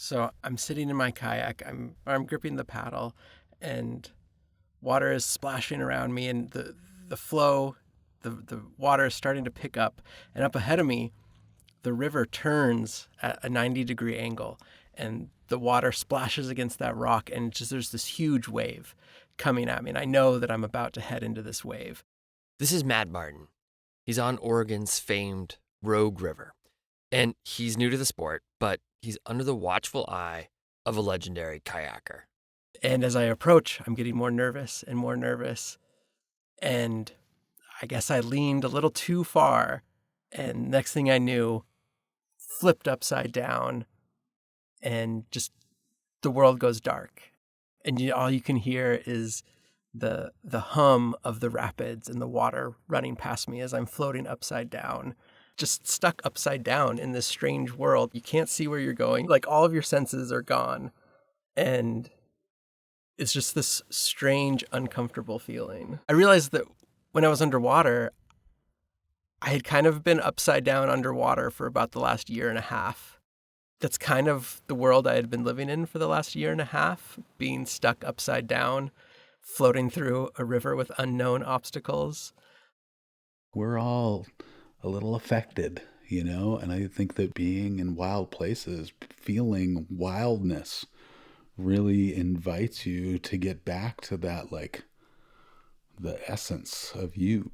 So I'm sitting in my kayak, I'm gripping the paddle, and water is splashing around me, and the flow, the water is starting to pick up. And up ahead of me, the river turns at a 90-degree angle, and the water splashes against that rock, and just there's this huge wave coming at me, and I know that I'm about to head into this wave. This is Matt Martin. He's on Oregon's famed Rogue River, and he's new to the sport, but he's under the watchful eye of a legendary kayaker. And as I approach, I'm getting more nervous and more nervous, and I guess I leaned a little too far, and next thing I knew, flipped upside down, and just the world goes dark. And all you can hear is the hum of the rapids and the water running past me as I'm floating upside down, just stuck upside down in this strange world. You can't see where you're going. Like, all of your senses are gone. And it's just this strange, uncomfortable feeling. I realized that when I was underwater, I had kind of been upside down underwater for about the last year and a half. That's kind of the world I had been living in for the last year and a half, being stuck upside down, floating through a river with unknown obstacles. We're all a little affected, and I think that being in wild places, feeling wildness, really invites you to get back to that, like, the essence of you.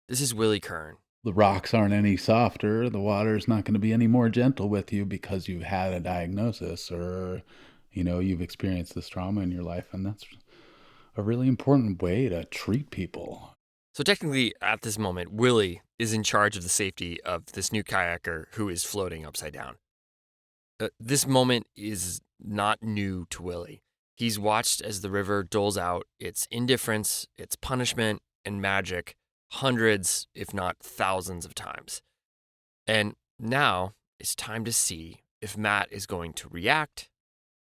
This is Willie Kern. The rocks aren't any softer. The water's not going to be any more gentle with you because you've had a diagnosis or, you've experienced this trauma in your life. And that's a really important way to treat people. So technically, at this moment, Willie is in charge of the safety of this new kayaker who is floating upside down. This moment is not new to Willie. He's watched as the river doles out its indifference, its punishment, and magic hundreds, if not thousands of times. And now it's time to see if Matt is going to react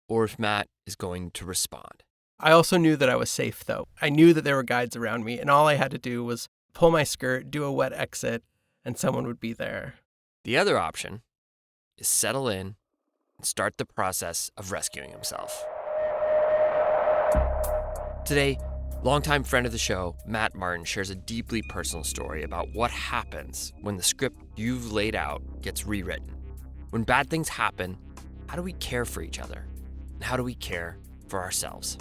or if Matt is going to respond. I also knew that I was safe, though. I knew that there were guides around me, and all I had to do was pull my skirt, do a wet exit, and someone would be there. The other option is settle in and start the process of rescuing himself. Today, longtime friend of the show, Matt Martin, shares a deeply personal story about what happens when the script you've laid out gets rewritten. When bad things happen, how do we care for each other? And how do we care for ourselves?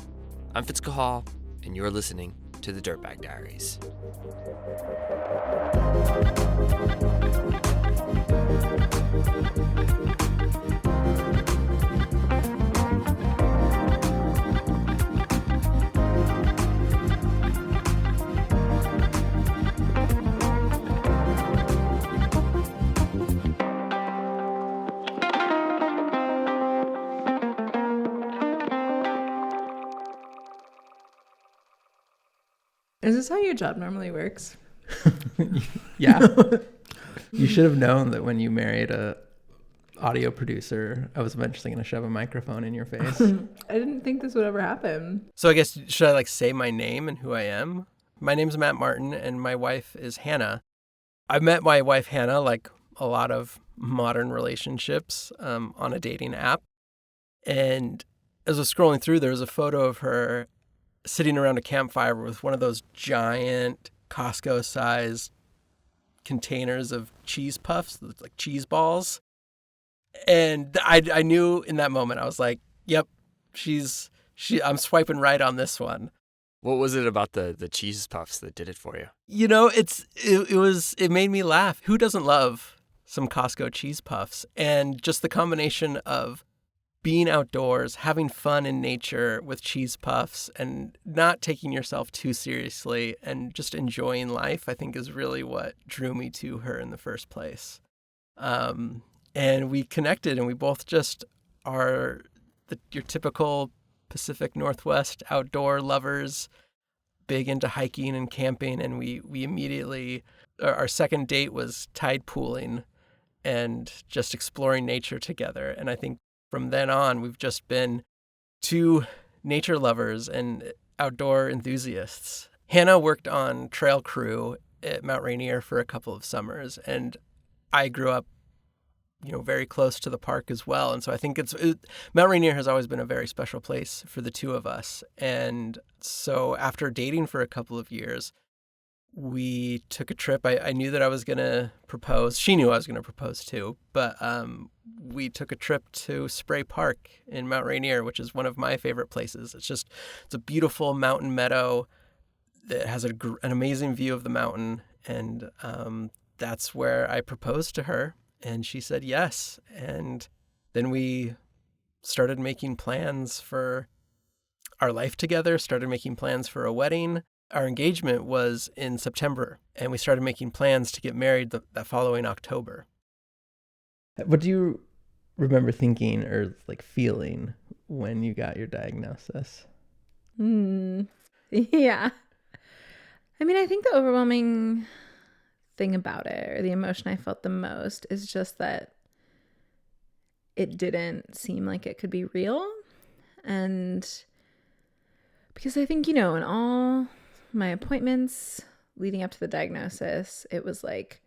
I'm Fitz Cahal, and you're listening to the Dirtbag Diaries. Is this how your job normally works? Yeah. You should have known that when you married a audio producer, I was eventually going to shove a microphone in your face. I didn't think this would ever happen. So I guess, should I say my name and who I am? My name's Matt Martin, and my wife is Hannah. I met my wife, Hannah, like a lot of modern relationships, on a dating app. And as I was scrolling through, there was a photo of her sitting around a campfire with one of those giant Costco-sized containers of cheese puffs, like cheese balls. And I knew in that moment, I was like, yep, I'm swiping right on this one. What was it about the cheese puffs that did it for you? It made me laugh. Who doesn't love some Costco cheese puffs? And just the combination of being outdoors, having fun in nature with cheese puffs, and not taking yourself too seriously and just enjoying life, I think is really what drew me to her in the first place. And we connected, and we both just are your typical Pacific Northwest outdoor lovers, big into hiking and camping. And we immediately, our second date was tide pooling and just exploring nature together. And I think from then on, we've just been two nature lovers and outdoor enthusiasts. Hannah worked on trail crew at Mount Rainier for a couple of summers, and I grew up very close to the park as well. And so I think Mount Rainier has always been a very special place for the two of us. And so after dating for a couple of years, we took a trip. I knew that I was going to propose. She knew I was going to propose too. But we took a trip to Spray Park in Mount Rainier, which is one of my favorite places. It's a beautiful mountain meadow that has an amazing view of the mountain. And that's where I proposed to her. And she said yes. And then we started making plans for our life together, started making plans for a wedding. Our engagement was in September, and we started making plans to get married that following October. What do you remember thinking or like feeling when you got your diagnosis? Yeah. I mean, I think the overwhelming thing about it, or the emotion I felt the most, is just that it didn't seem like it could be real. And because I think, in all my appointments leading up to the diagnosis, it was like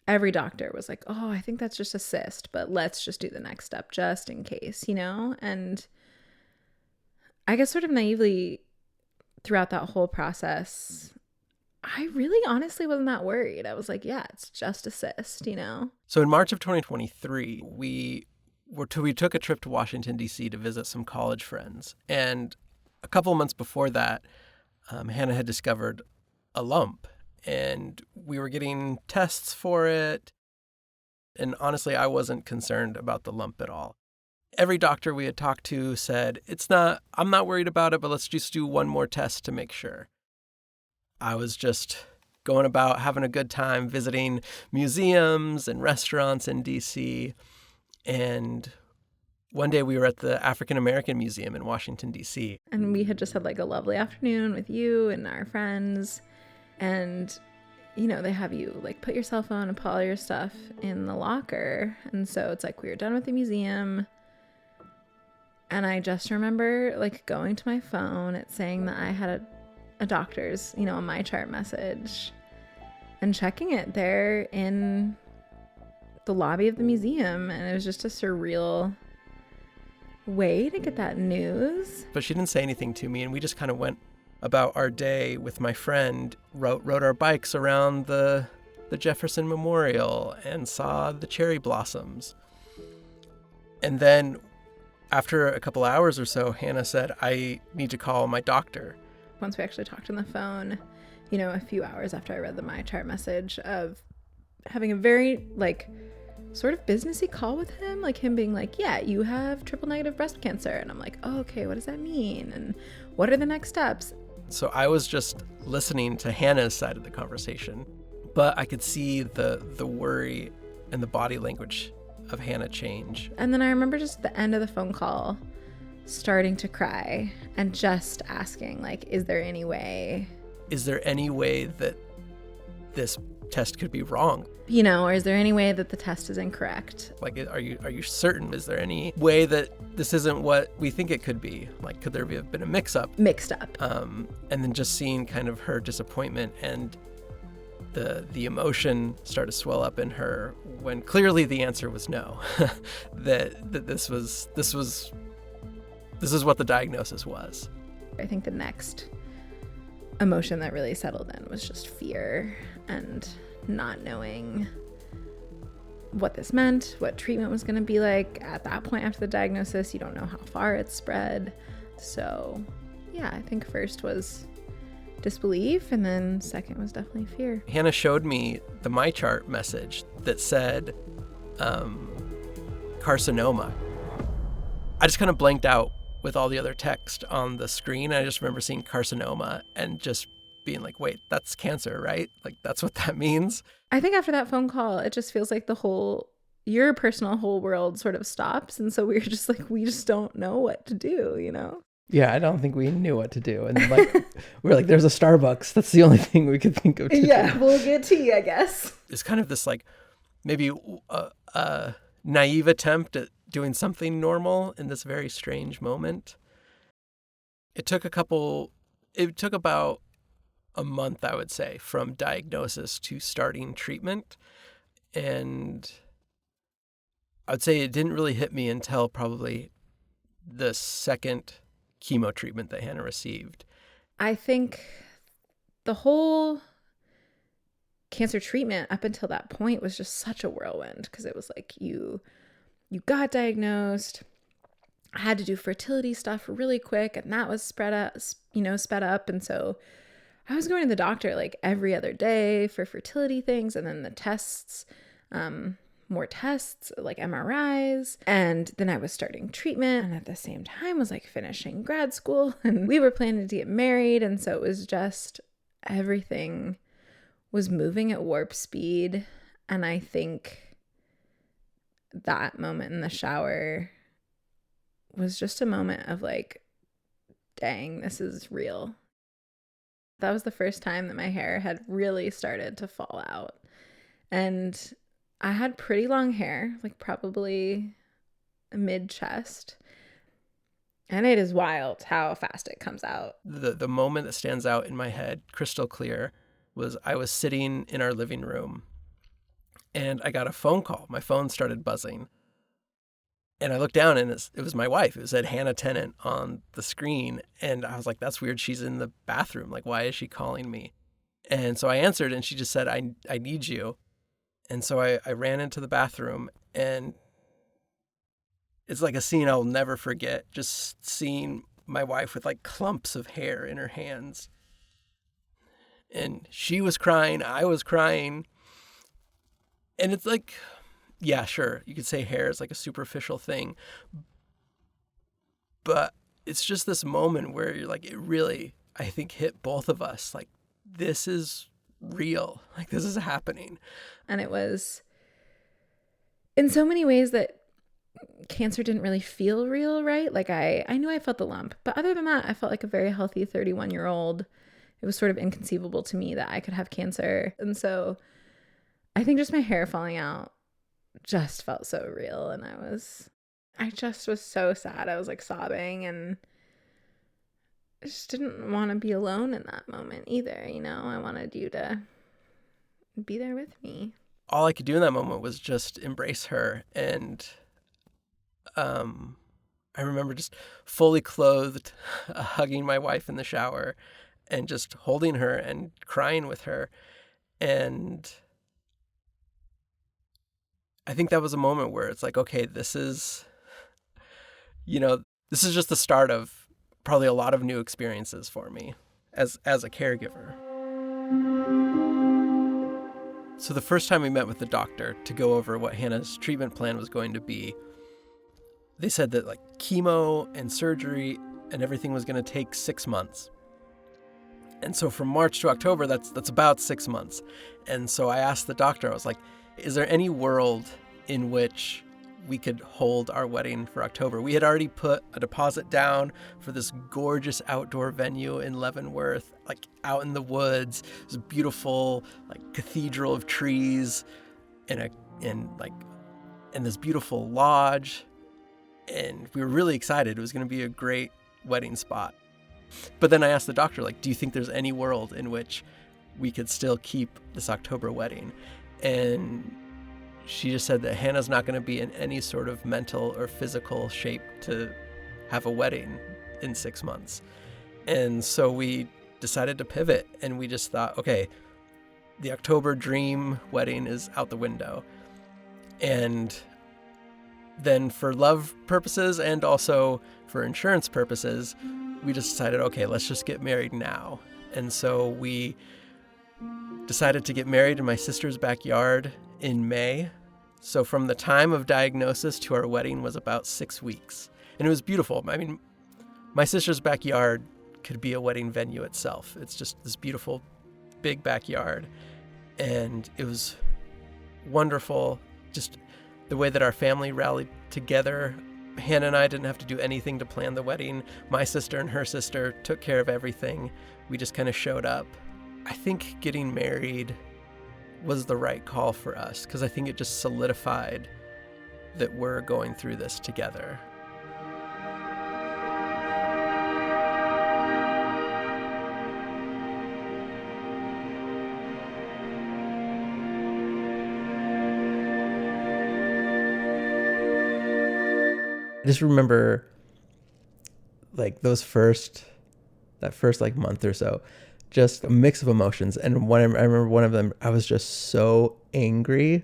every doctor was like, oh, I think that's just a cyst, but let's just do the next step just in case, And I guess sort of naively throughout that whole process, I really honestly wasn't that worried. I was like, yeah, it's just a cyst, So in March of 2023, we took a trip to Washington, D.C. to visit some college friends. And a couple of months before that, Hannah had discovered a lump, and we were getting tests for it. And honestly, I wasn't concerned about the lump at all. Every doctor we had talked to said, I'm not worried about it, but let's just do one more test to make sure. I was just going about having a good time visiting museums and restaurants in D.C. And one day we were at the African American Museum in Washington, D.C. And we had just had like a lovely afternoon with you and our friends. And, they have you like put your cell phone and put all your stuff in the locker. And so it's like we were done with the museum. And I just remember like going to my phone, it saying that I had a doctor's, a My Chart message, and checking it there in the lobby of the museum. And it was just a surreal way to get that news. But she didn't say anything to me, and we just kind of went about our day with my friend, rode our bikes around the Jefferson Memorial and saw the cherry blossoms. And then after a couple hours or so, Hannah said, I need to call my doctor. Once we actually talked on the phone, a few hours after I read the My Chart message, of having a very sort of businessy call with him, like him being like, yeah, you have triple negative breast cancer. And I'm like, oh, okay, what does that mean? And what are the next steps? So I was just listening to Hannah's side of the conversation, but I could see the worry and the body language of Hannah change. And then I remember just at the end of the phone call starting to cry and just asking, like, is there any way that this test could be wrong? Or is there any way that the test is incorrect? Like, are you certain? Is there any way that this isn't what we think it could be? Like, could there have been a mixed-up? And then just seeing kind of her disappointment and the emotion start to swell up in her when clearly the answer was no. that this is what the diagnosis was. I think the next emotion that really settled in was just fear and not knowing what this meant, what treatment was going to be like. At that point after the diagnosis, you don't know how far it's spread. So yeah, I think first was disbelief, and then second was definitely fear. Hannah showed me the My Chart message that said carcinoma. I just kind of blanked out with all the other text on the screen. I just remember seeing carcinoma and just being like, wait, that's cancer, right? Like, that's what that means. I think after that phone call, it just feels like your personal whole world sort of stops. And so we were just like, we just don't know what to do, Yeah, I don't think we knew what to do. And we were like, there's a Starbucks. That's the only thing we could think of to do. Yeah, we'll get tea, I guess. It's kind of this maybe a naive attempt at doing something normal in this very strange moment. It took about a month, I would say, from diagnosis to starting treatment. And I'd say it didn't really hit me until probably the second chemo treatment that Hannah received. I think the whole cancer treatment up until that point was just such a whirlwind, because it was like you got diagnosed, had to do fertility stuff really quick, and that was sped up. And so I was going to the doctor like every other day for fertility things, and then the tests, more tests like MRIs. And then I was starting treatment, and at the same time was like finishing grad school, and we were planning to get married. And so it was just, everything was moving at warp speed. And I think that moment in the shower was just a moment of like, dang, this is real. That was the first time that my hair had really started to fall out. And I had pretty long hair, like probably mid-chest. And it is wild how fast it comes out. The moment that stands out in my head, crystal clear, was I was sitting in our living room and I got a phone call. My phone started buzzing. And I looked down and it was my wife. It said Hannah Tennant on the screen. And I was like, that's weird. She's in the bathroom. Like, why is she calling me? And so I answered, and she just said, I need you. And so I ran into the bathroom, and it's like a scene I'll never forget. Just seeing my wife with like clumps of hair in her hands. And she was crying. I was crying. And it's like, yeah, sure, you could say hair is like a superficial thing, but it's just this moment where you're like, it really, I think, hit both of us. Like, this is real. Like, this is happening. And it was in so many ways that cancer didn't really feel real, right? Like I knew I felt the lump, but other than that, I felt like a very healthy 31-year-old. It was sort of inconceivable to me that I could have cancer. And so I think just my hair falling out just felt so real. And I just was so sad. I was like sobbing, and I just didn't want to be alone in that moment either. You know, I wanted you to be there with me. All I could do in that moment was just embrace her. And I remember just fully clothed, hugging my wife in the shower and just holding her and crying with her. And I think that was a moment where it's like, okay, this is just the start of probably a lot of new experiences for me as a caregiver. So the first time we met with the doctor to go over what Hannah's treatment plan was going to be, they said that like chemo and surgery and everything was going to take 6 months. And so from March to October, that's about 6 months. And so I asked the doctor, I was like, is there any world in which we could hold our wedding for October? We had already put a deposit down for this gorgeous outdoor venue in Leavenworth, like out in the woods. It was a beautiful like cathedral of trees and this beautiful lodge. And we were really excited. It was going to be a great wedding spot. But then I asked the doctor, like, do you think there's any world in which we could still keep this October wedding? And she just said that Hannah's not going to be in any sort of mental or physical shape to have a wedding in 6 months. And so we decided to pivot, and we just thought, okay, the October dream wedding is out the window. And then for love purposes and also for insurance purposes, we just decided, okay, let's just get married now. And so we decided to get married in my sister's backyard in May. So from the time of diagnosis to our wedding was about 6 weeks. And it was beautiful. I mean, my sister's backyard could be a wedding venue itself. It's just this beautiful, big backyard. And it was wonderful, just the way that our family rallied together. Hannah and I didn't have to do anything to plan the wedding. My sister and her sister took care of everything. We just kind of showed up. I think getting married was the right call for us because I think it just solidified that we're going through this together. just remember like that first like month or so, just a mix of emotions. And I remember one of them, I was just so angry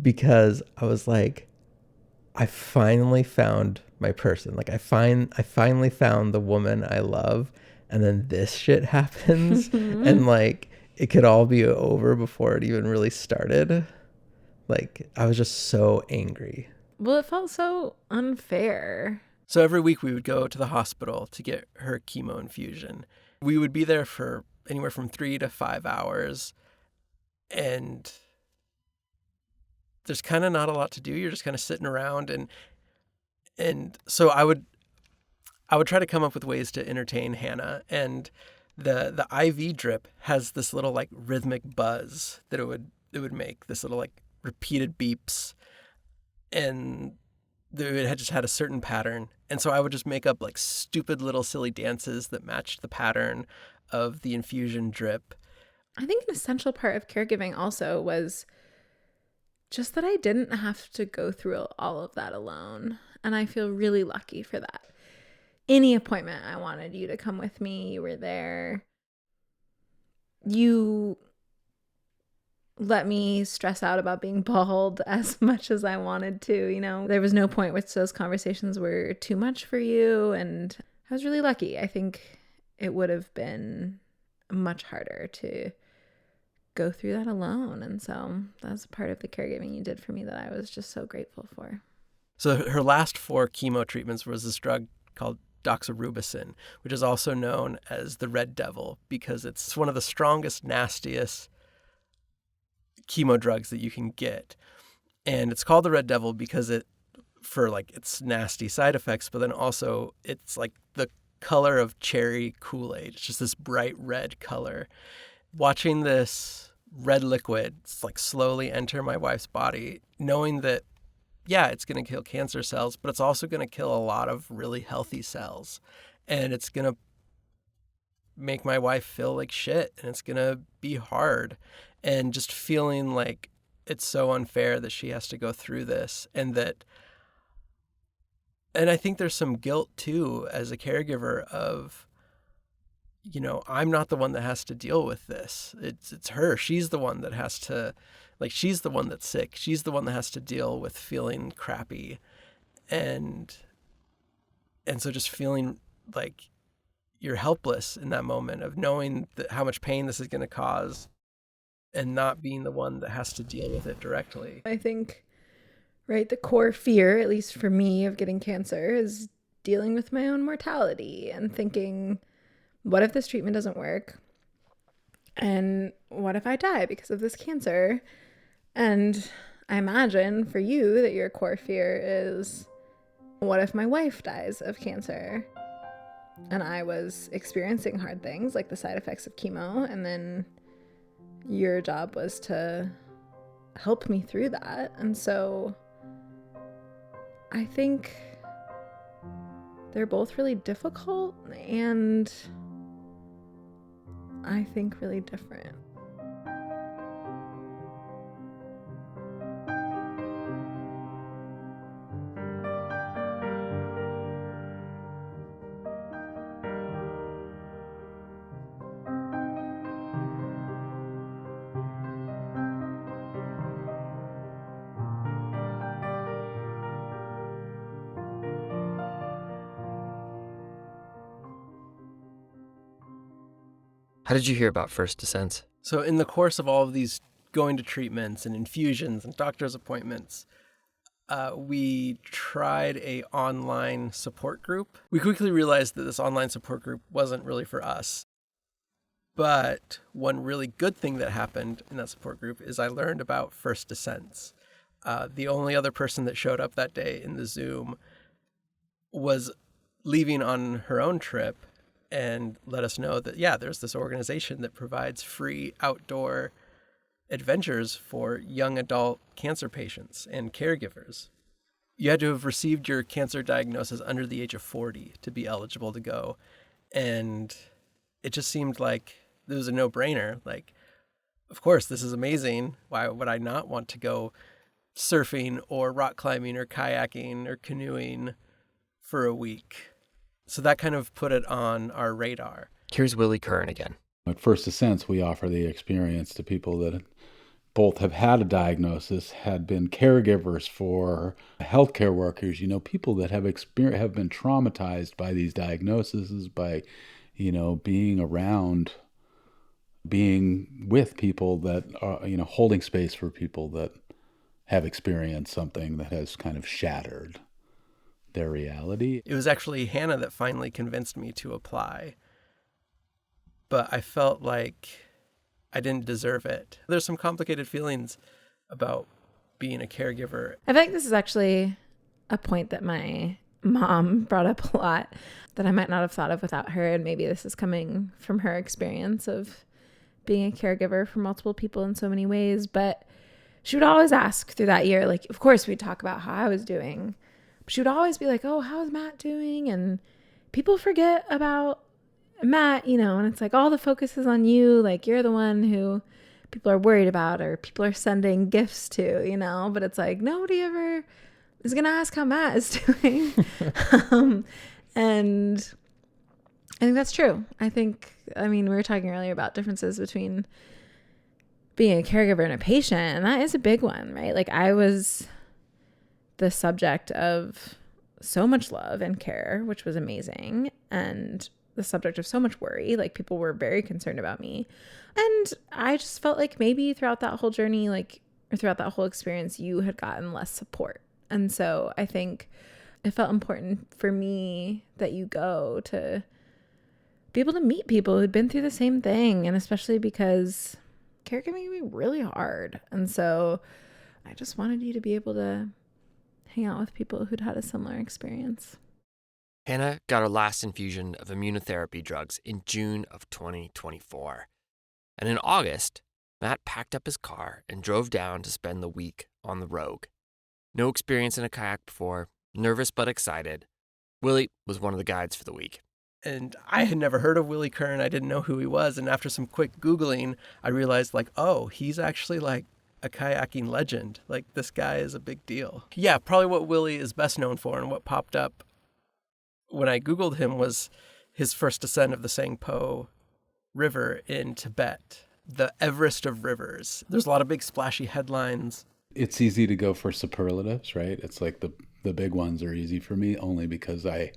because I was like, I finally found my person. Like I finally found the woman I love, and then this shit happens and like it could all be over before it even really started. Like I was just so angry. Well, it felt so unfair. So every week we would go to the hospital to get her chemo infusion. We would be there for anywhere from 3 to 5 hours, and there's kind of not a lot to do. You're just kind of sitting around, and so I would try to come up with ways to entertain Hannah, and the IV drip has this little like rhythmic buzz that it would make, this little like repeated beeps, and it had just had a certain pattern. And so I would just make up like stupid little silly dances that matched the pattern of the infusion drip. I think an essential part of caregiving also was just that I didn't have to go through all of that alone. And I feel really lucky for that. Any appointment I wanted you to come with me, you were there. You let me stress out about being bald as much as I wanted to, you know. There was no point which those conversations were too much for you, and I was really lucky. I think it would have been much harder to go through that alone, and so that's part of the caregiving you did for me that I was just so grateful for. So her last 4 chemo treatments was this drug called doxorubicin, which is also known as the Red Devil because it's one of the strongest, nastiest chemo drugs that you can get. And it's called the Red Devil because for like its nasty side effects, but then also it's like the color of cherry Kool-Aid. It's just this bright red color. Watching this red liquid like slowly enter my wife's body, knowing that, yeah, it's going to kill cancer cells, but it's also going to kill a lot of really healthy cells. And it's going to make my wife feel like shit, and it's going to be hard. And just feeling like it's so unfair that she has to go through this, and I think there's some guilt too as a caregiver of, you know, I'm not the one that has to deal with this. It's her. She's the one that has to, like, she's the one that's sick. She's the one that has to deal with feeling crappy. And so just feeling like you're helpless in that moment of knowing that how much pain this is going to cause, and not being the one that has to deal with it directly. I think, right, the core fear, at least for me, of getting cancer is dealing with my own mortality and thinking, what if this treatment doesn't work? And what if I die because of this cancer? And I imagine for you that your core fear is, what if my wife dies of cancer? And I was experiencing hard things like the side effects of chemo, and then your job was to help me through that. And so I think they're both really difficult and I think really different. How did you hear about First Descent? So in the course of all of these going to treatments and infusions and doctor's appointments, we tried a online support group. We quickly realized that this online support group wasn't really for us. But one really good thing that happened in that support group is I learned about First Descents. The only other person that showed up that day in the Zoom was leaving on her own trip and let us know that, yeah, there's this organization that provides free outdoor adventures for young adult cancer patients and caregivers. You had to have received your cancer diagnosis under the age of 40 to be eligible to go. And it just seemed like it was a no-brainer. Like, of course, this is amazing. Why would I not want to go surfing or rock climbing or kayaking or canoeing for a week. So that kind of put it on our radar. Here's Willie Kern again. At First Ascents, we offer the experience to people that both have had a diagnosis, had been caregivers for healthcare workers, people that have been traumatized by these diagnoses, by, being with people that are, holding space for people that have experienced something that has kind of shattered their reality. It was actually Hannah that finally convinced me to apply. But I felt like I didn't deserve it. There's some complicated feelings about being a caregiver. I think this is actually a point that my mom brought up a lot that I might not have thought of without her. And maybe this is coming from her experience of being a caregiver for multiple people in so many ways. But she would always ask through that year, like, of course, we'd talk about how I was doing. But she would always be like, oh, how's Matt doing? And people forget about Matt, and it's like all the focus is on you. Like, you're the one who people are worried about or people are sending gifts to, but it's like nobody ever is going to ask how Matt is doing. And I think that's true. We were talking earlier about differences between being a caregiver and a patient, and that is a big one, right? Like, I was the subject of so much love and care, which was amazing, and the subject of so much worry. Like, people were very concerned about me. And I just felt like maybe throughout that whole journey, or throughout that whole experience, you had gotten less support. And so I think it felt important for me that you go to be able to meet people who'd been through the same thing. And especially because caregiving can be really hard. And so I just wanted you to be able to hang out with people who'd had a similar experience. Hannah got her last infusion of immunotherapy drugs in June of 2024. And in August, Matt packed up his car and drove down to spend the week on the Rogue. No experience in a kayak before, nervous but excited. Willie was one of the guides for the week. And I had never heard of Willie Kern. I didn't know who he was. And after some quick Googling, I realized, he's actually a kayaking legend. This guy is a big deal. Yeah, probably what Willie is best known for and what popped up when I Googled him was his first ascent of the Sangpo River in Tibet, the Everest of rivers. There's a lot of big splashy headlines. It's easy to go for superlatives, right? It's like the big ones are easy for me only because I,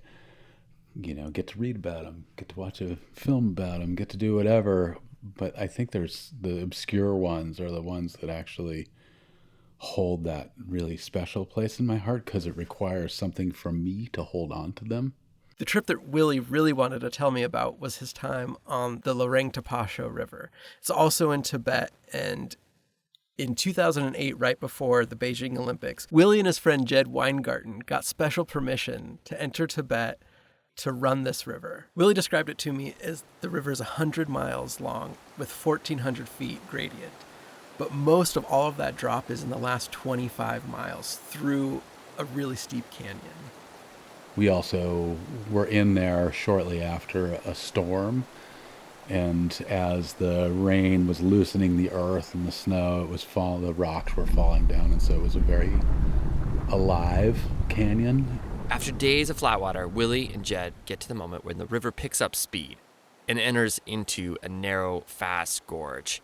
get to read about them, get to watch a film about them, get to do whatever. But I think there's the obscure ones are the ones that actually hold that really special place in my heart because it requires something from me to hold on to them. The trip that Willie really wanted to tell me about was his time on the Loreng Tapasho River. It's also in Tibet, and in 2008, right before the Beijing Olympics, Willie and his friend Jed Weingarten got special permission to enter Tibet to run this river. Willie described it to me as the river is 100 miles long with 1,400 feet gradient. But most of all of that drop is in the last 25 miles through a really steep canyon. We also were in there shortly after a storm, and as the rain was loosening the earth and the snow, the rocks were falling down, and so it was a very alive canyon. After days of flat water, Willie and Jed get to the moment when the river picks up speed and enters into a narrow, fast gorge,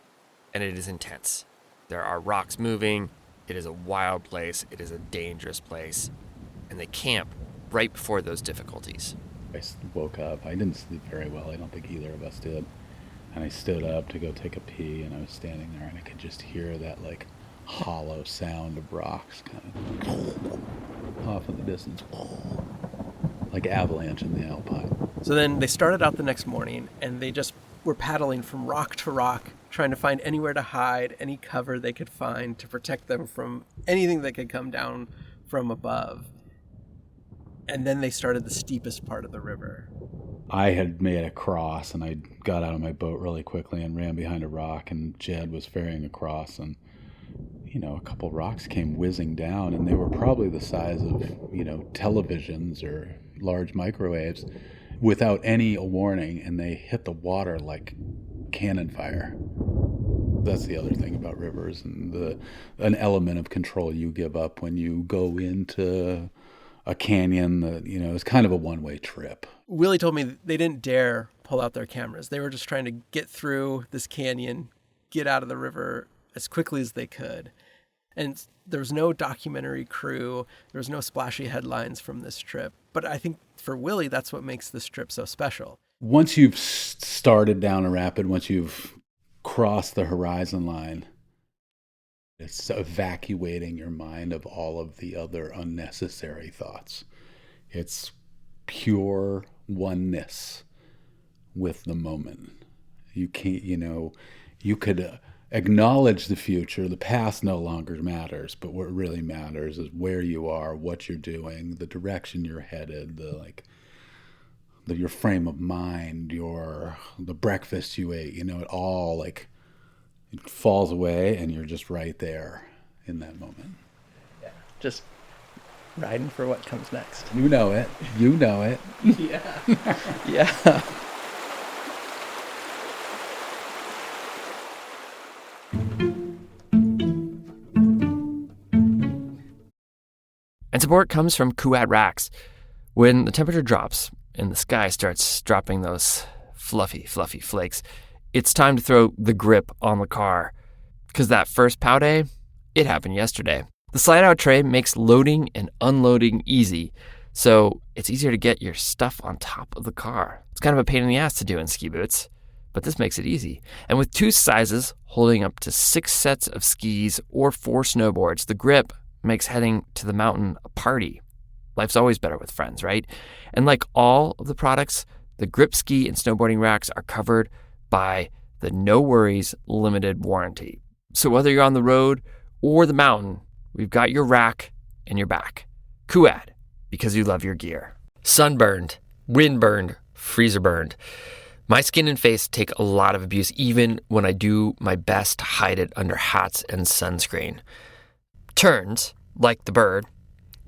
and it is intense. There are rocks moving, it is a wild place, it is a dangerous place, and they camp right before those difficulties. I woke up. I didn't sleep very well. I don't think either of us did. And I stood up to go take a pee, and I was standing there, and I could just hear that hollow sound of rocks kind of off in the distance, like avalanche in the Alpine. So then they started out the next morning, and they just were paddling from rock to rock, trying to find anywhere to hide, any cover they could find to protect them from anything that could come down from above. And then they started the steepest part of the river. I had made a cross, and I got out of my boat really quickly and ran behind a rock, and Jed was ferrying across, and a couple rocks came whizzing down, and they were probably the size of televisions or large microwaves without any warning, and they hit the water like cannon fire. That's the other thing about rivers, and an element of control you give up when you go into a canyon that, is kind of a one-way trip. Willie told me they didn't dare pull out their cameras. They were just trying to get through this canyon, get out of the river as quickly as they could. And there was no documentary crew. There was no splashy headlines from this trip. But I think for Willie, that's what makes this trip so special. Once you've started down a rapid, once you've crossed the horizon line, it's evacuating your mind of all of the other unnecessary thoughts. It's pure oneness with the moment. You can't, you could acknowledge the future. The past no longer matters, but what really matters is where you are, what you're doing, the direction you're headed, your frame of mind, the breakfast you ate. It all it falls away, and you're just right there in that moment. Yeah, just riding for what comes next. You know it. Yeah. Yeah. And support comes from Kuat racks. When the temperature drops and the sky starts dropping those fluffy flakes, it's time to throw the grip on the car. Because that first pow day, it happened yesterday. The slide-out tray makes loading and unloading easy, so it's easier to get your stuff on top of the car. It's kind of a pain in the ass to do in ski boots, but this makes it easy. And with 2 sizes holding up to 6 sets of skis or 4 snowboards, the grip makes heading to the mountain a party. Life's always better with friends, right? And like all of the products, the grip ski and snowboarding racks are covered by the No Worries limited warranty. So whether you're on the road or the mountain, we've got your rack and your back. Kuat, because you love your gear. Sunburned, windburned, freezer burned. My skin and face take a lot of abuse, even when I do my best to hide it under hats and sunscreen. Turns, like the bird,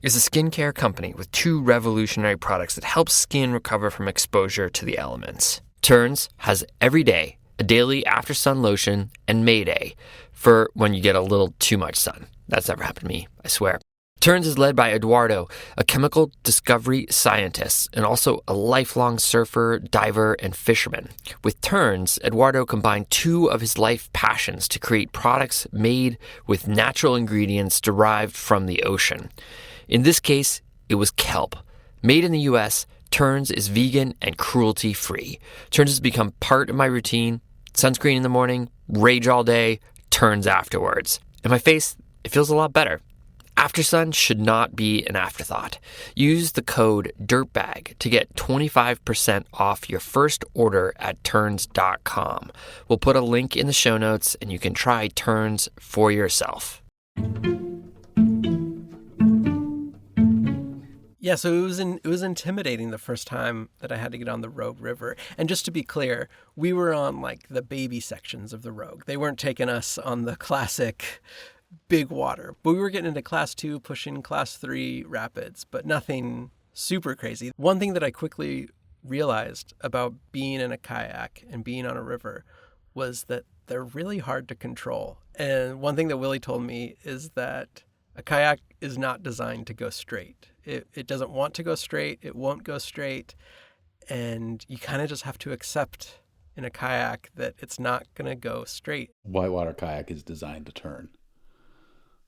is a skincare company with 2 revolutionary products that help skin recover from exposure to the elements. Turns has every day a daily after sun lotion and Mayday for when you get a little too much sun. That's never happened to me, I swear. Turns is led by Eduardo, a chemical discovery scientist and also a lifelong surfer, diver, and fisherman. With Turns, Eduardo combined 2 of his life passions to create products made with natural ingredients derived from the ocean. In this case, it was kelp. Made in the US, Turns is vegan and cruelty-free. Turns has become part of my routine. Sunscreen in the morning, rage all day, Turns afterwards. And my face, it feels a lot better. After sun should not be an afterthought. Use the code DIRTBAG to get 25% off your first order at turns.com. We'll put a link in the show notes and you can try Turns for yourself. Yeah, so it was intimidating the first time that I had to get on the Rogue River. And just to be clear, we were on like the baby sections of the Rogue. They weren't taking us on the classic big water. But we were getting into class 2, pushing class 3 rapids, but nothing super crazy. One thing that I quickly realized about being in a kayak and being on a river was that they're really hard to control. And one thing that Willie told me is that a kayak is not designed to go straight. It doesn't want to go straight. It won't go straight. And you kind of just have to accept in a kayak that it's not going to go straight. Whitewater kayak is designed to turn.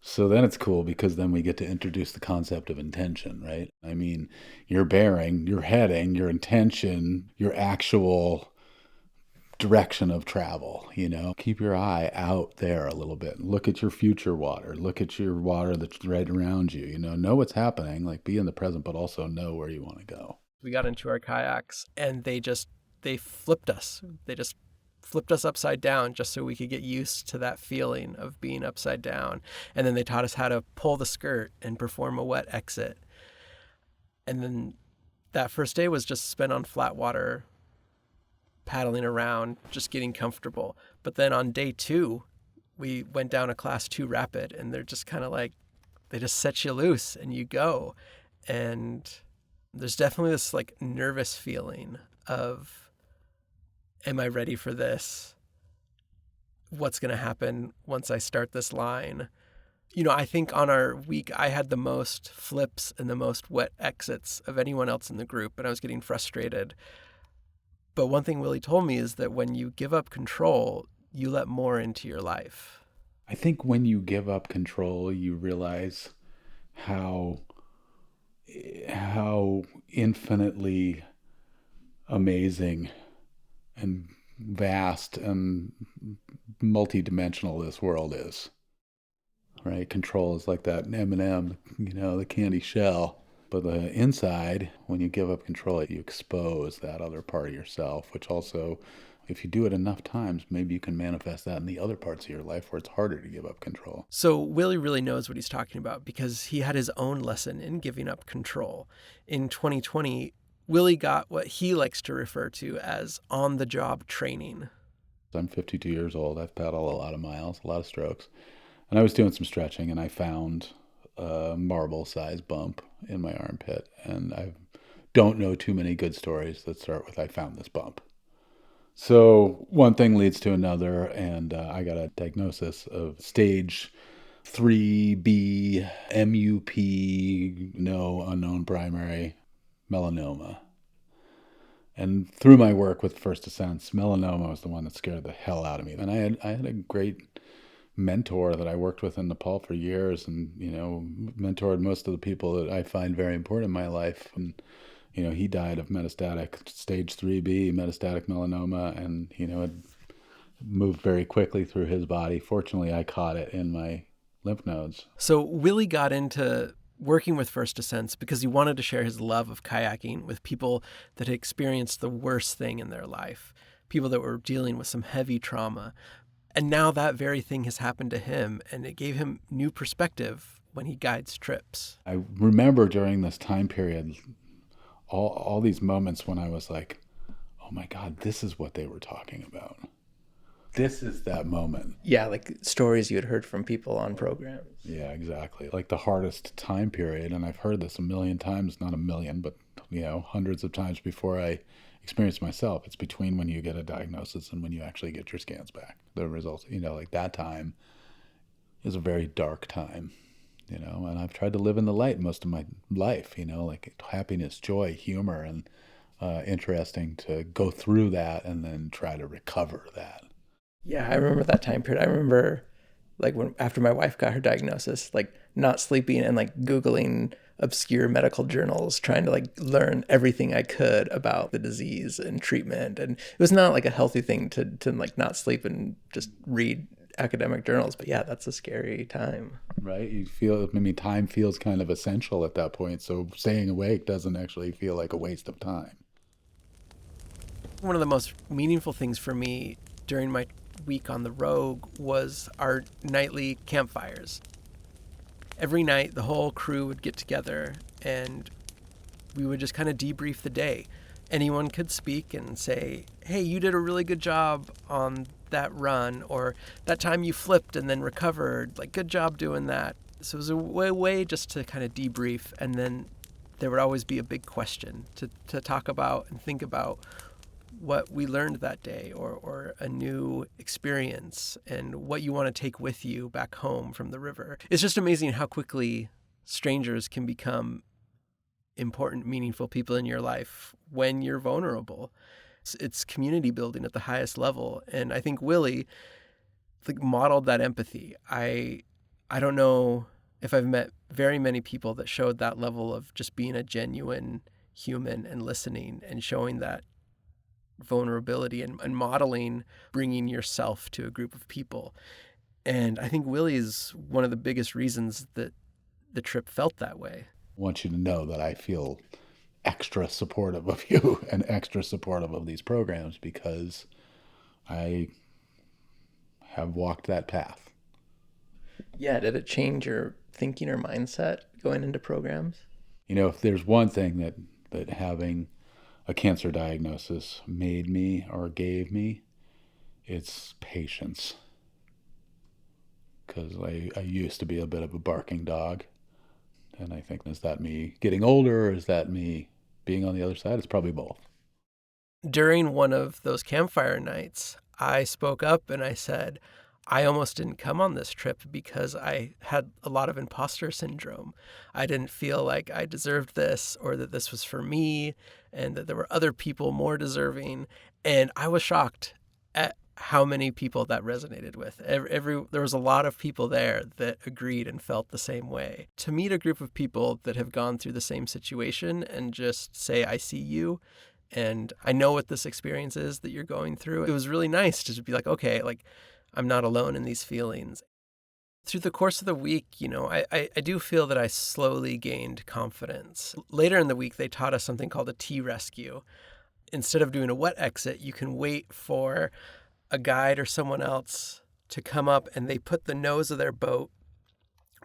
So then it's cool because then we get to introduce the concept of intention, right? I mean, your bearing, your heading, your intention, your actual direction of travel, Keep your eye out there a little bit. Look at your future water. Look at your water that's right around you, know what's happening, like be in the present, but also know where you want to go. We got into our kayaks and they flipped us. They just flipped us upside down just so we could get used to that feeling of being upside down. And then they taught us how to pull the skirt and perform a wet exit. And then that first day was just spent on flat water, paddling around, just getting comfortable. But then on day 2, we went down a class 2 rapid and they're just kind of like, they just set you loose and you go. And there's definitely this like nervous feeling of, am I ready for this? What's going to happen once I start this line? I think on our week, I had the most flips and the most wet exits of anyone else in the group, and I was getting frustrated. But one thing Willie told me is that when you give up control, you let more into your life. I think when you give up control, you realize how infinitely amazing and vast and multidimensional this world is. Right? Control is like that M&M, the candy shell. But the inside, when you give up control, you expose that other part of yourself, which also, if you do it enough times, maybe you can manifest that in the other parts of your life where it's harder to give up control. So Willie really knows what he's talking about because he had his own lesson in giving up control. In 2020, Willie got what he likes to refer to as on-the-job training. I'm 52 years old. I've paddled a lot of miles, a lot of strokes. And I was doing some stretching, and I found a marble-sized bump in my armpit. And I don't know too many good stories that start with, I found this bump. So one thing leads to another, and I got a diagnosis of stage 3B MUP, no unknown primary melanoma. And through my work with First Ascents, melanoma was the one that scared the hell out of me. And I had a great mentor that I worked with in Nepal for years, and mentored most of the people that I find very important in my life. And he died of metastatic stage 3B metastatic melanoma, and it moved very quickly through his body. Fortunately, I caught it in my lymph nodes. So Willie got into working with First Ascents because he wanted to share his love of kayaking with people that had experienced the worst thing in their life, people that were dealing with some heavy trauma. And now that very thing has happened to him, and it gave him new perspective when he guides trips. I remember during this time period, all these moments when I was like, oh my God, this is what they were talking about. This is that moment. Yeah, like stories you had heard from people on programs. Yeah, exactly. Like the hardest time period, and I've heard this a million times, not a million, but hundreds of times before I experienced myself. It's between when you get a diagnosis and when you actually get your scans back. The results, like that time is a very dark time, and I've tried to live in the light most of my life, like happiness, joy, humor, and interesting to go through that and then try to recover that. Yeah, I remember that time period. I remember after my wife got her diagnosis, not sleeping and Googling obscure medical journals, trying to learn everything I could about the disease and treatment. And it was not a healthy thing to not sleep and just read academic journals. But yeah, that's a scary time. Right? You feel, time feels kind of essential at that point. So staying awake doesn't actually feel like a waste of time. One of the most meaningful things for me during my week on the Rogue was our nightly campfires. Every night, the whole crew would get together and we would just kind of debrief the day. Anyone could speak and say, hey, you did a really good job on that run, or that time you flipped and then recovered, good job doing that. So it was a way just to kind of debrief, and then there would always be a big question to talk about and think about what we learned that day, or a new experience, and what you want to take with you back home from the river. It's just amazing how quickly strangers can become important, meaningful people in your life when you're vulnerable. It's community building at the highest level. And I think Willie modeled that empathy. I don't know if I've met very many people that showed that level of just being a genuine human and listening and showing that vulnerability and modeling bringing yourself to a group of people. And I think Willie is one of the biggest reasons that the trip felt that way. I want you to know that I feel extra supportive of you and extra supportive of these programs because I have walked that path. Yeah, did it change your thinking or mindset going into programs? If there's one thing that having a cancer diagnosis made me or gave me, it's patience. Because I used to be a bit of a barking dog. And I think, is that me getting older, or is that me being on the other side? It's probably both. During one of those campfire nights, I spoke up and I said, I almost didn't come on this trip because I had a lot of imposter syndrome. I didn't feel like I deserved this or that this was for me and that there were other people more deserving. And I was shocked at how many people that resonated with. There was a lot of people there that agreed and felt the same way. To meet a group of people that have gone through the same situation and just say, I see you and I know what this experience is that you're going through. It was really nice to just be like, okay, like I'm not alone in these feelings. Through the course of the week, I do feel that I slowly gained confidence. Later in the week, they taught us something called a T-rescue. Instead of doing a wet exit, you can wait for a guide or someone else to come up and they put the nose of their boat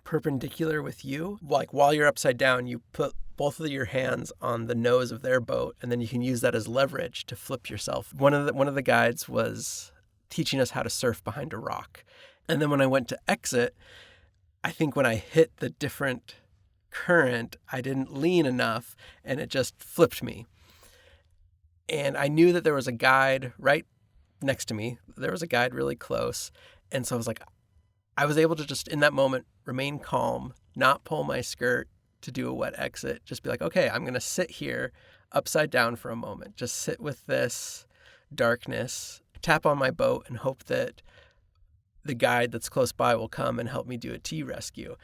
perpendicular with you. Like while you're upside down, you put both of your hands on the nose of their boat and then you can use that as leverage to flip yourself. One of the guides was teaching us how to surf behind a rock. And then when I went to exit, I think when I hit the different current, I didn't lean enough and it just flipped me. And I knew that there was a guide right next to me. There was a guide really close. And so I was like, I was able to just in that moment remain calm, not pull my skirt to do a wet exit, just be like, okay, I'm going to sit here upside down for a moment, just sit with this darkness, tap on my boat and hope that the guide that's close by will come and help me do a T-rescue.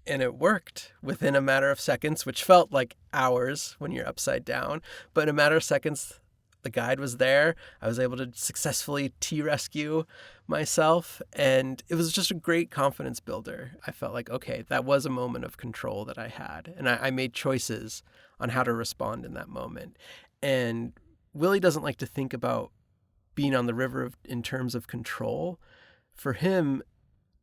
And it worked within a matter of seconds, which felt like hours when you're upside down. But in a matter of seconds, the guide was there. I was able to successfully T-rescue myself. And it was just a great confidence builder. I felt like, okay, that was a moment of control that I had. And I made choices on how to respond in that moment. And Willie doesn't like to think about being on the river in terms of control. For him,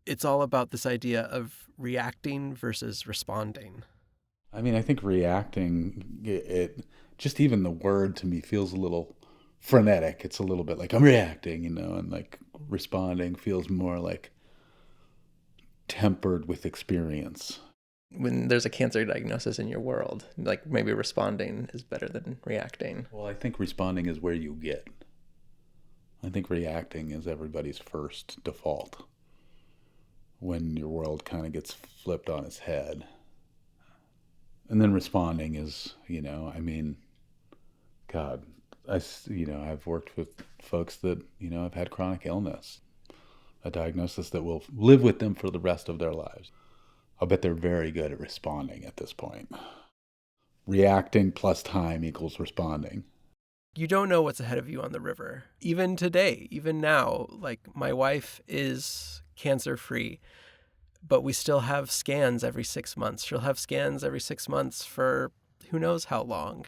it's all about this idea of reacting versus responding. I mean, I think reacting, it just even the word to me feels a little frenetic. It's a little bit like I'm reacting, and like responding feels more like tempered with experience. When there's a cancer diagnosis in your world, like maybe responding is better than reacting. Well, I think responding is where you get. I think reacting is everybody's first default when your world kind of gets flipped on its head. And then responding is, God, I've worked with folks that, have had chronic illness, a diagnosis that will live with them for the rest of their lives. I'll bet they're very good at responding at this point. Reacting plus time equals responding. You don't know what's ahead of you on the river. Even today, even now, like my wife is cancer-free, but we still have scans every 6 months. She'll have scans every 6 months for who knows how long.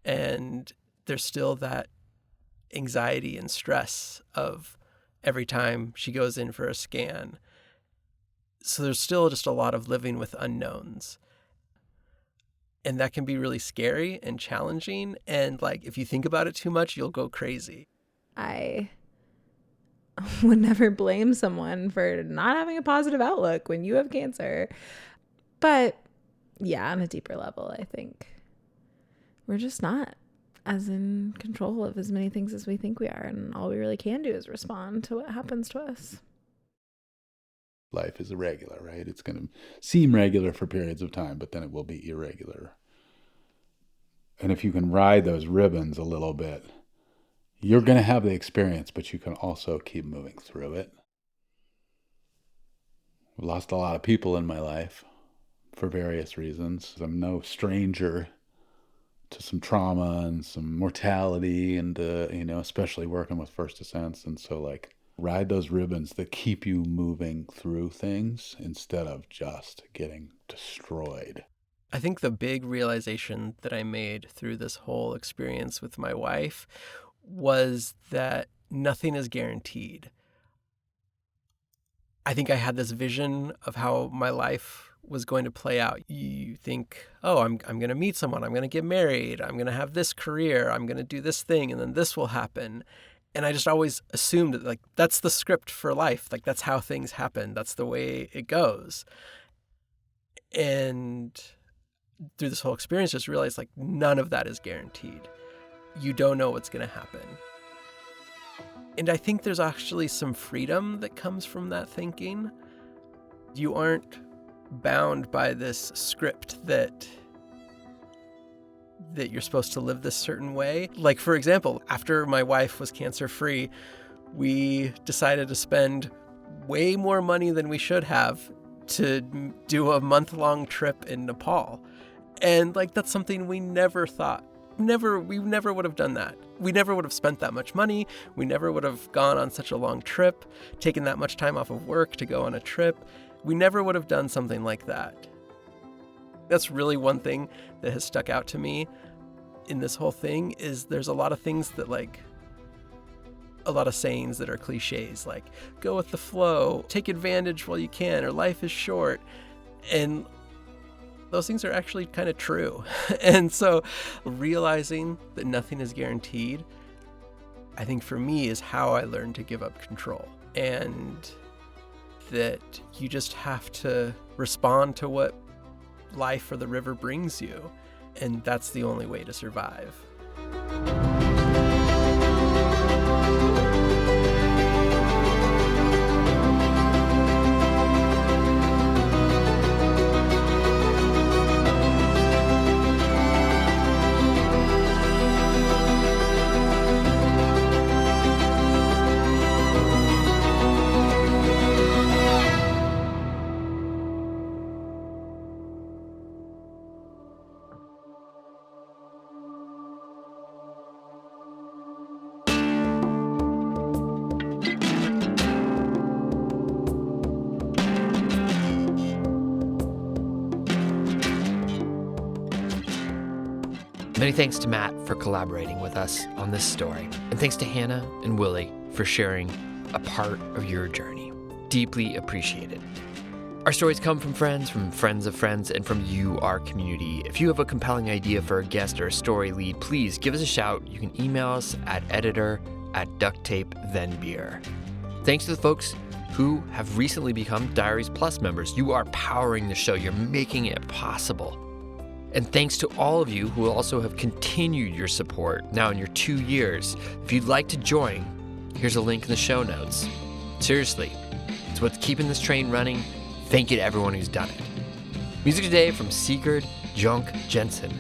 And there's still that anxiety and stress of every time she goes in for a scan. So there's still just a lot of living with unknowns. And that can be really scary and challenging. And like, if you think about it too much, you'll go crazy. I would never blame someone for not having a positive outlook when you have cancer. But yeah, on a deeper level, I think we're just not as in control of as many things as we think we are. And all we really can do is respond to what happens to us. Life is irregular, right? It's going to seem regular for periods of time, but then it will be irregular. And if you can ride those ribbons a little bit, you're going to have the experience, but you can also keep moving through it. I've lost a lot of people in my life for various reasons. I'm no stranger to some trauma and some mortality and, especially working with first ascents. And so ride those ribbons that keep you moving through things instead of just getting destroyed. I think the big realization that I made through this whole experience with my wife was that nothing is guaranteed. I think I had this vision of how my life was going to play out. You think, oh, I'm going to meet someone, I'm going to get married, I'm going to have this career, I'm going to do this thing, and then this will happen. And I just always assumed that that's the script for life. That's how things happen. That's the way it goes. And through this whole experience, just realized none of that is guaranteed. You don't know what's going to happen. And I think there's actually some freedom that comes from that thinking. You aren't bound by this script that you're supposed to live this certain way. Like, for example, after my wife was cancer-free, we decided to spend way more money than we should have to do a month-long trip in Nepal. And like, that's something we never thought. We never would have done that. We never would have spent that much money. We never would have gone on such a long trip, taken that much time off of work to go on a trip. We never would have done something like that. That's really one thing that has stuck out to me in this whole thing is there's a lot of things that like, a lot of sayings that are cliches, like go with the flow, take advantage while you can, or life is short. And those things are actually kind of true. And so realizing that nothing is guaranteed, I think for me is how I learned to give up control. And that you just have to respond to what life or the river brings you. And that's the only way to survive. Many thanks to Matt for collaborating with us on this story. And thanks to Hannah and Willie for sharing a part of your journey. Deeply appreciated. Our stories come from friends of friends, and from you, our community. If you have a compelling idea for a guest or a story lead, please give us a shout. You can email us at editor@ducktapethenbeer. Thanks to the folks who have recently become Diaries Plus members. You are powering the show. You're making it possible. And thanks to all of you who also have continued your support now in your 2 years. If you'd like to join, here's a link in the show notes. Seriously, it's what's keeping this train running. Thank you to everyone who's done it. Music today from Sigurd Junk Jensen,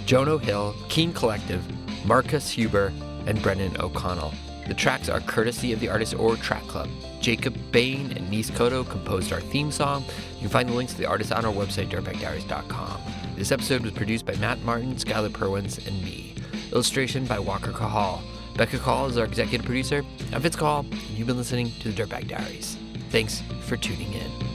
Jono Hill, Keen Collective, Marcus Huber, and Brendan O'Connell. The tracks are courtesy of the Artist or Track Club. Jacob Bain and Nis Koto composed our theme song. You can find the links to the artists on our website, dirtbagdiaries.com. This episode was produced by Matt Martin, Skylar Perwins, and me. Illustration by Walker Cahal. Becca Call is our executive producer. I'm Fitz Call, and you've been listening to the Dirtbag Diaries. Thanks for tuning in.